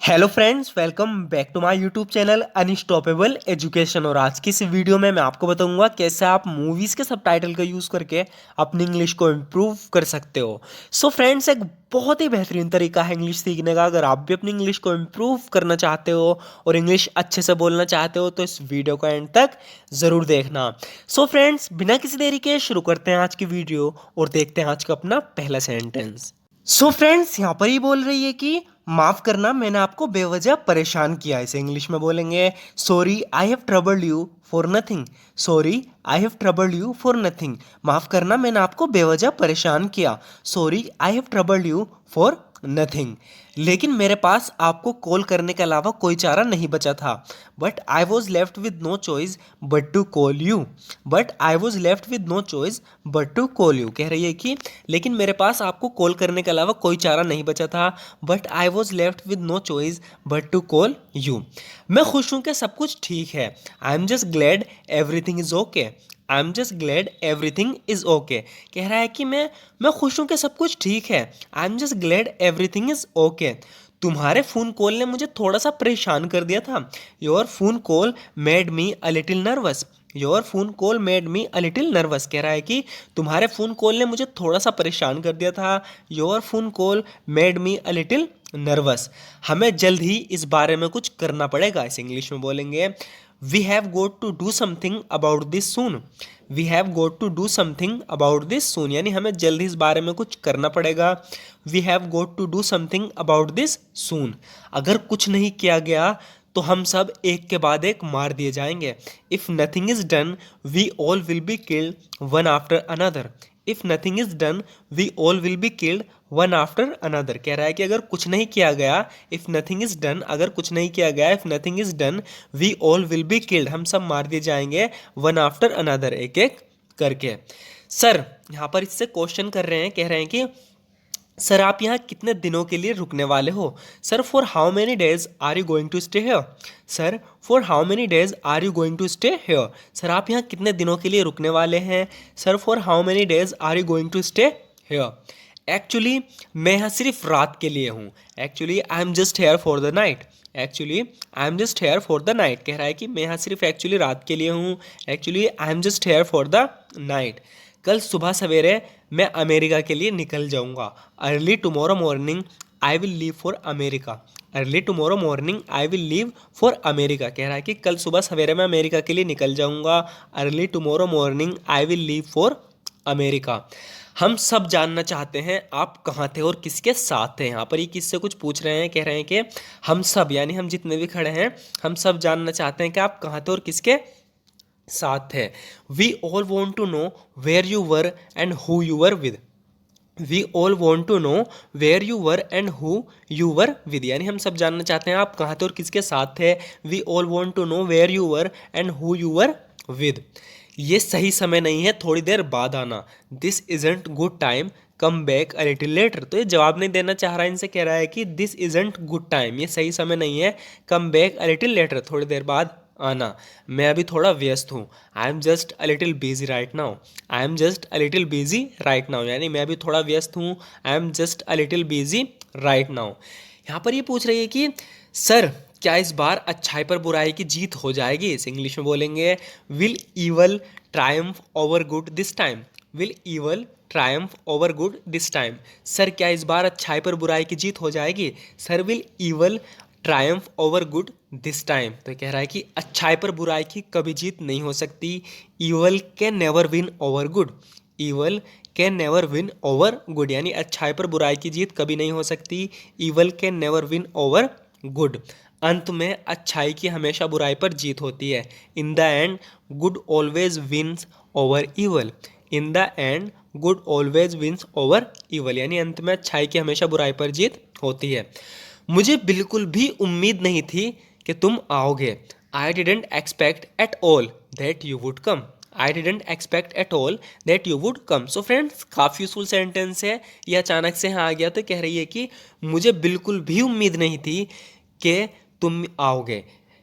Hello friends, welcome back to my YouTube channel unstoppable education. और आज की इस वीडियो में मैं आपको बताऊंगा कैसे आप मूवीज़ के सबटाइटल का यूज़ करके अपनी इंग्लिश को इम्प्रूव कर सकते हो। सो फ्रेंड्स, एक बहुत ही बेहतरीन तरीका है इंग्लिश सीखने का। अगर आप भी अपनी इंग्लिश को इम्प्रूव करना चाहते हो और इंग्लिश अच्छे से बोलना चाहते हो तो इस वीडियो को एंड तक ज़रूर देखना। सो फ्रेंड्स, बिना किसी देरी के शुरू करते हैं आज की वीडियो और देखते हैं आज का अपना पहला सेंटेंस। सो फ्रेंड्स, यहाँ पर ही बोल रही है कि माफ करना, मैंने आपको बेवजह परेशान किया। इसे इंग्लिश में बोलेंगे sorry I have troubled you for nothing. Sorry I have troubled you for nothing. माफ करना, मैंने आपको बेवजह परेशान किया। Sorry I have troubled you for nothing. लेकिन मेरे पास आपको कॉल करने के अलावा कोई चारा नहीं बचा था। But I was left with no choice but to call you. But I was left with no choice but to call you. कह रही है कि लेकिन मेरे पास आपको कॉल करने के अलावा कोई चारा नहीं बचा था। But I was left with no choice but to call you. मैं खुश हूं कि सब कुछ ठीक है। I am just glad everything is okay. I am just glad everything is okay. कह रहा है कि मैं खुश हूं कि सब कुछ ठीक है। I am just glad everything is okay. तुम्हारे फ़ोन कॉल ने मुझे थोड़ा सा परेशान कर दिया था। Your phone call made me a little nervous. Your phone call made me a little nervous. कह रहा है कि तुम्हारे फ़ोन कॉल ने मुझे थोड़ा सा परेशान कर दिया था। Your phone call made me a little nervous. हमें जल्द ही इस बारे में कुछ करना पड़ेगा। इसे इंग्लिश में बोलेंगे we have got to do something about this soon. We have got to do something about this soon, यानी हमें जल्द ही इस बारे में कुछ करना पड़ेगा। We have got to do something about this soon. अगर कुछ नहीं किया गया तो हम सब एक के बाद एक मार दिए जाएंगे। If nothing is done we all will be killed one after another. If nothing is done we all will be killed one after another. कह रहा है कि अगर कुछ नहीं किया गया, इफ़ नथिंग इज डन, अगर कुछ नहीं किया गया, if nothing is done we all will be killed, हम सब मार दिए जाएंगे वन आफ्टर अनदर, एक एक करके। सर, यहाँ पर इससे क्वेश्चन कर रहे हैं, कह रहे हैं कि सर आप यहाँ कितने दिनों के लिए रुकने वाले हो। Sir for how many days are you going to stay here. Sir for how many days are you going to stay here. Sir आप यहाँ कितने दिनों के लिए रुकने वाले हैं। Sir for how many days are you going to stay here. Actually मैं यहाँ सिर्फ रात के लिए हूँ। Actually I am just here for the night. Actually I am just here for the night. कह रहा है कि मैं यहाँ सिर्फ एक्चुअली रात के लिए हूँ। Actually I am just here for the night. कल सुबह सवेरे मैं अमेरिका के लिए निकल जाऊंगा। Early tomorrow morning I will leave for America. Early tomorrow morning I will leave for America. कह रहा है कि कल सुबह सवेरे मैं अमेरिका के लिए निकल जाऊंगा। Early tomorrow morning I will leave for America. हम सब जानना चाहते हैं आप कहाँ थे और किसके साथ थे। यहाँ पर ये किससे कुछ पूछ रहे हैं, कह रहे हैं कि हम सब, यानी हम जितने भी खड़े हैं, हम सब जानना चाहते हैं कि आप कहाँ थे और किसके साथ है। We all want to know where you were and who you were with. We all want to know where you were and who you were with, यानी हम सब जानना चाहते हैं आप कहाँ थे और किसके साथ थे। We all want to know where you were and who you were with. ये सही समय नहीं है, थोड़ी देर बाद आना। This isn't good time, come back a little later. तो ये जवाब नहीं देना चाह रहा है, इनसे कह रहा है कि दिस इजंट गुड टाइम, ये सही समय नहीं है, कम बैक अ लिटिल लेटर, थोड़ी देर बाद आना। मैं अभी थोड़ा व्यस्त हूँ। आई am just a little busy right now. I am just a little busy right now, यानी मैं अभी थोड़ा व्यस्त हूँ। आई am just a little busy right now. यहाँ पर ये पूछ रही है कि सर क्या इस बार अच्छाई पर बुराई की जीत हो जाएगी। इस इंग्लिश में बोलेंगे will evil Triumph over good this time. Will evil Triumph over good this time. Sir क्या इस बार अच्छाई पर बुराई की जीत हो जाएगी। Sir will evil Triumph over good this time. तो कह रहा है कि अच्छाई पर बुराई की कभी जीत नहीं हो सकती। Evil can never win over good. Evil can never win over good, यानी अच्छाई पर बुराई की जीत कभी नहीं हो सकती। Evil can never win over good. अंत में अच्छाई की हमेशा बुराई पर जीत होती है। In the end good always wins over evil. In the end good always wins over evil, यानी अंत में अच्छाई की हमेशा बुराई पर जीत होती है। मुझे बिल्कुल भी उम्मीद नहीं थी कि तुम आओगे। I didn't expect at all that you would come. I didn't expect at all that you would come. So friends, काफ़ी यूजफुल सेंटेंस है। ये अचानक से यहाँ आ गया तो कह रही है कि मुझे बिल्कुल भी उम्मीद नहीं थी कि तुम आओगे।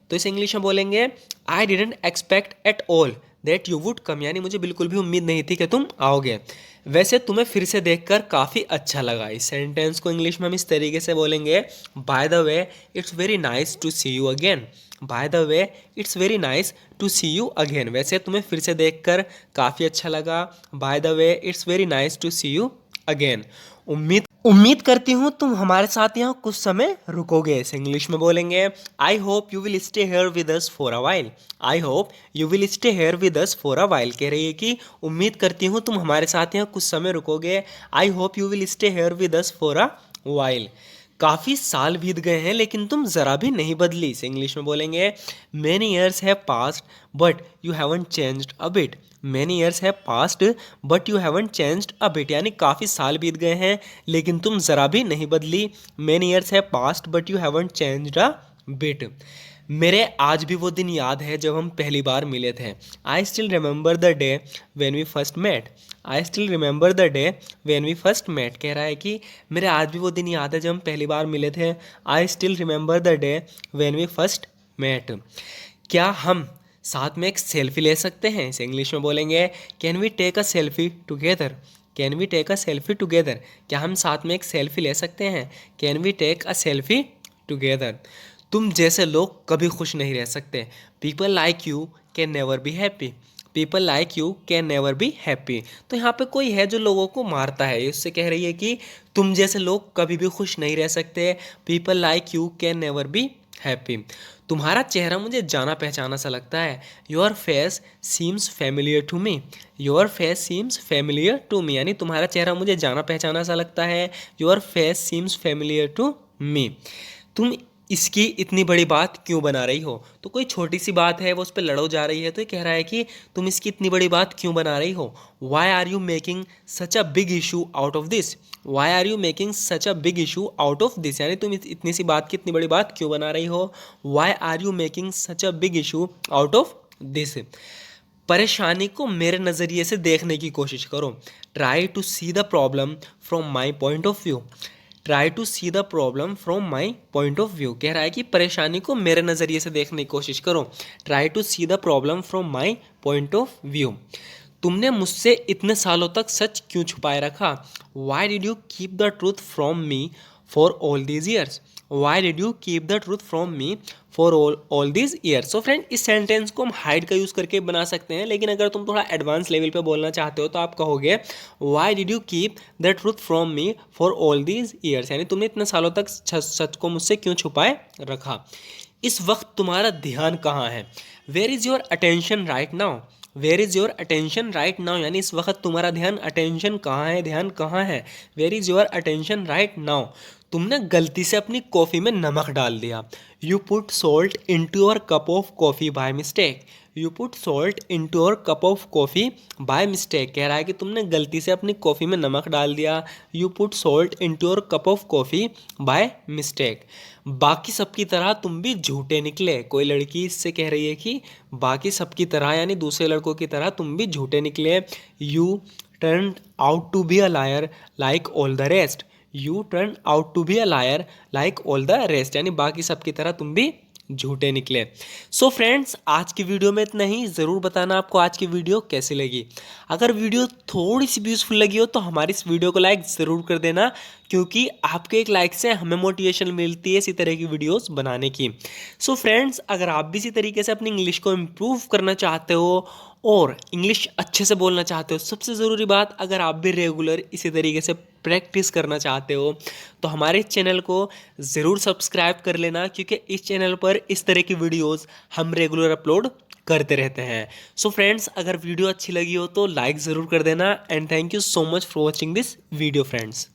तो इस इंग्लिश में बोलेंगे I didn't expect at all that you would come, यानी मुझे बिल्कुल भी उम्मीद नहीं थी कि तुम आओगे। वैसे तुम्हें फिर से देखकर काफ़ी अच्छा लगा। इस सेंटेंस को इंग्लिश में हम इस तरीके से बोलेंगे, by the way it's very nice to see you again. By the way it's very nice to see you again. वैसे तुम्हें फिर से देखकर काफ़ी अच्छा लगा। By the way it's very nice to see you again. उम्मीद उम्मीद करती हूँ तुम हमारे साथ यहाँ कुछ समय रुकोगे। इसे इंग्लिश में बोलेंगे, आई hope you will stay here with us for a while. I hope you will stay here with us for a while कह रही है कि उम्मीद करती हूँ तुम हमारे साथ यहाँ कुछ समय रुकोगे। I hope you will stay here with us for a while. काफ़ी साल बीत गए हैं लेकिन तुम ज़रा भी नहीं बदली। इसे इंग्लिश में बोलेंगे, many years have passed but you haven't changed a bit. Many years have passed but you haven't changed a bit, यानी काफ़ी साल बीत गए हैं लेकिन तुम ज़रा भी नहीं बदली। Many years have passed but you haven't changed a bit. मेरे आज भी वो दिन याद है जब हम पहली बार मिले थे। I still remember the day when we first met. I still remember the day when we first met कह रहा है कि मेरे आज भी वो दिन याद है जब हम पहली बार मिले थे। I still remember the day when we first met. क्या हम साथ में एक सेल्फी ले सकते हैं? इसे इंग्लिश में बोलेंगे, can we take a selfie together. Can we take a selfie together. क्या हम साथ में एक सेल्फी ले सकते हैं? Can we take a selfie together. तुम जैसे लोग कभी खुश नहीं रह सकते। People like you can never be happy. People like you can never be happy. तो यहाँ पे कोई है जो लोगों को मारता है, उससे कह रही है कि तुम जैसे लोग कभी भी खुश नहीं रह सकते। People like you can never be happy. तुम्हारा चेहरा मुझे जाना पहचाना सा लगता है। Your face seems familiar to me. Your face seems familiar to me, यानी तुम्हारा चेहरा मुझे जाना पहचाना सा लगता है। Your face seems familiar to me. तुम इसकी इतनी बड़ी बात क्यों बना रही हो? तो कोई छोटी सी बात है वो उस पर लड़ो जा रही है, तो ये कह रहा है कि तुम इसकी इतनी बड़ी बात क्यों बना रही हो? Why are you making such a big issue out of this. Why are you making such a big issue out of this, यानी तुम इतनी सी बात की इतनी बड़ी बात क्यों बना रही हो? Why are you making such a big issue out of this. परेशानी को मेरे नज़रिए से देखने की कोशिश करो। Try to see the problem from my point of view. Try to see the problem from my point of view कह रहा है कि परेशानी को मेरे नज़रिए से देखने की कोशिश करो। Try to see the problem from my point of view. तुमने मुझसे इतने सालों तक सच क्यों छुपाए रखा? Why did you keep the truth from me for all these years. Why did you keep the truth from me for all these years. So friend, इस सेंटेंस को हम हाइड का यूज़ करके बना सकते हैं, लेकिन अगर तुम थोड़ा एडवांस लेवल पे बोलना चाहते हो तो आप कहोगे, Y did you keep the truth from me for all these years, यानी तुमने इतने सालों तक सच को मुझसे क्यों छुपाए रखा। इस वक्त तुम्हारा ध्यान कहाँ है? Where is your attention right now. Where is your attention right now, यानी इस वक्त तुम्हारा ध्यान, अटेंशन कहाँ है, ध्यान कहाँ है। Where is your attention right now. तुमने गलती से अपनी कॉफ़ी में नमक डाल दिया। You put salt into your cup of coffee by mistake. You put salt into your cup of coffee by mistake कह रहा है कि तुमने गलती से अपनी कॉफ़ी में नमक डाल दिया। You put salt into your cup of coffee by mistake. बाकी सबकी तरह तुम भी झूठे निकले। कोई लड़की इससे कह रही है कि बाकी सबकी तरह, यानी दूसरे लड़कों की तरह तुम भी झूठे निकले। You turn out to be a liar like all the rest. You turn out to be a liar like all the rest, यानी बाकी सबकी तरह तुम भी झूठे निकले। सो फ्रेंड्स, आज की वीडियो में इतना ही। ज़रूर बताना आपको आज की वीडियो कैसी लगी। अगर वीडियो थोड़ी सी भी यूज़फुल लगी हो तो हमारी इस वीडियो को लाइक ज़रूर कर देना, क्योंकि आपके एक लाइक से हमें मोटिवेशन मिलती है इसी तरह की वीडियोस बनाने की। सो फ्रेंड्स, अगर आप भी इसी तरीके से अपनी इंग्लिश को इम्प्रूव करना चाहते हो और इंग्लिश अच्छे से बोलना चाहते हो, सबसे ज़रूरी बात, अगर आप भी रेगुलर इसी तरीके से प्रैक्टिस करना चाहते हो तो हमारे इस चैनल को ज़रूर सब्सक्राइब कर लेना, क्योंकि इस चैनल पर इस तरह की वीडियोस हम रेगुलर अपलोड करते रहते हैं। सो फ्रेंड्स, अगर वीडियो अच्छी लगी हो तो लाइक ज़रूर कर देना। And thank you so much for watching this video friends.